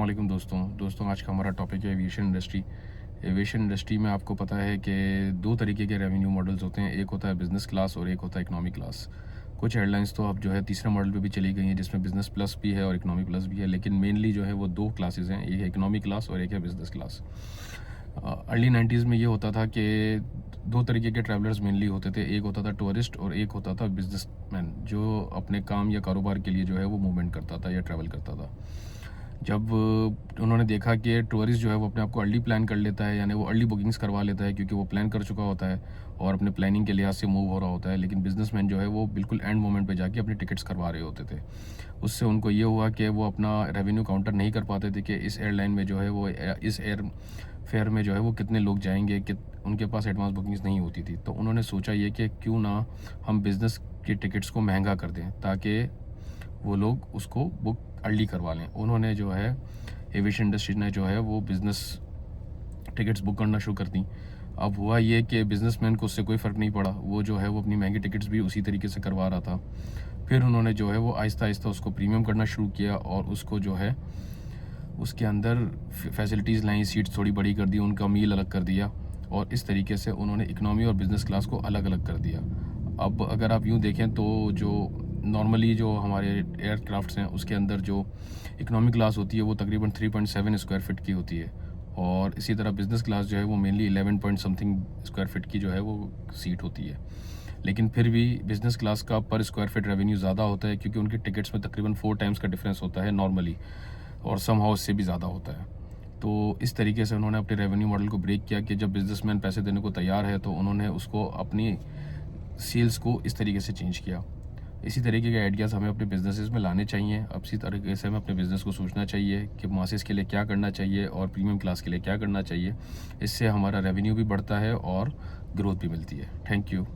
वालेकुम दोस्तों आज का हमारा टॉपिक है एविएशन इंडस्ट्री। एविएशन इंडस्ट्री में आपको पता है कि दो तरीके के रेवेन्यू मॉडल्स होते हैं, एक होता है बिज़नेस क्लास और एक होता है इकोनॉमी क्लास। कुछ एयरलाइंस तो अब जो है तीसरे मॉडल पे भी चली गई हैं जिसमें बिज़नेस प्लस भी है और इकोनॉमी प्लस भी है, लेकिन मेनली जो है वो दो क्लासेस हैं, एक है इकोनॉमी क्लास और एक है बिज़नेस क्लास। अर्ली 90s में ये होता था कि दो तरीके के ट्रैवलर्स मेनली होते थे, एक होता था टूरिस्ट और एक होता था बिजनेसमैन जो अपने काम या कारोबार के लिए जो है वो मूवमेंट करता था या ट्रैवल करता था। जब उन्होंने देखा कि टूरिस्ट जो है वो अपने आप को अर्ली प्लान कर लेता है, यानी वो अर्ली बुकिंग्स करवा लेता है क्योंकि वो प्लान कर चुका होता है और अपने प्लानिंग के लिहाज से मूव हो रहा होता है, लेकिन बिजनेसमैन जो है वो बिल्कुल एंड मोमेंट पे जाके अपनी टिकट्स करवा रहे होते थे। उससे उनको ये हुआ कि वो अपना रेवेन्यू काउंटर नहीं कर पाते थे कि इस एयरलाइन में जो है वो इस एयर फेयर में जो है वो कितने लोग जाएंगे, कि उनके पास एडवांस बुकिंग्स नहीं होती थी। तो उन्होंने सोचा ये कि क्यों ना हम बिज़नेस की टिकट्स को महंगा कर दें ताकि वो लोग उसको बुक अर्ली करवा लें। उन्होंने जो है एविएशन इंडस्ट्री ने जो है वो बिज़नेस टिकट्स बुक करना शुरू कर दी। अब हुआ ये कि बिज़नेसमैन को उससे कोई फ़र्क नहीं पड़ा, वो जो है वो अपनी महंगी टिकट्स भी उसी तरीके से करवा रहा था। फिर उन्होंने जो है वो आहिस्ता आहिस्ता उसको प्रीमियम करना शुरू किया और उसको जो है उसके अंदर फैसिलिटीज़ लाई, सीट्स थोड़ी बड़ी कर दी, उनका मील अलग कर दिया और इस तरीके से उन्होंने इकनॉमी और बिज़नेस क्लास को अलग अलग कर दिया। अब अगर आप यूँ देखें तो जो नॉर्मली जो हमारे एयरक्राफ्ट्स हैं उसके अंदर जो इकनॉमी क्लास होती है वो तकरीबन 3.7 स्क्वायर फिट की होती है और इसी तरह बिज़नेस क्लास जो है वो mainly 11 point something square feet की जो है वो सीट होती है। लेकिन फिर भी बिज़नेस क्लास का पर स्क्वायर फिट रेवेन्यू ज़्यादा होता है क्योंकि उनकी टिकट्स में तकरीबन 4 टाइम्स का डिफरेंस होता है नॉर्मली, और सम हाउ इससे भी ज़्यादा होता है। तो इस तरीके से उन्होंने अपने रेवेन्यू मॉडल को ब्रेक किया कि जब बिज़नेसमैन पैसे देने को तैयार है तो उन्होंने उसको अपनी सेल्स को इस तरीके से चेंज किया। इसी तरीके के आइडियाज़ हमें अपने बिज़नेसेस में लाने चाहिए। अब इसी तरीके से हमें अपने बिज़नेस को सोचना चाहिए कि मासेस के लिए क्या करना चाहिए और प्रीमियम क्लास के लिए क्या करना चाहिए। इससे हमारा रेवेन्यू भी बढ़ता है और ग्रोथ भी मिलती है। Thank you.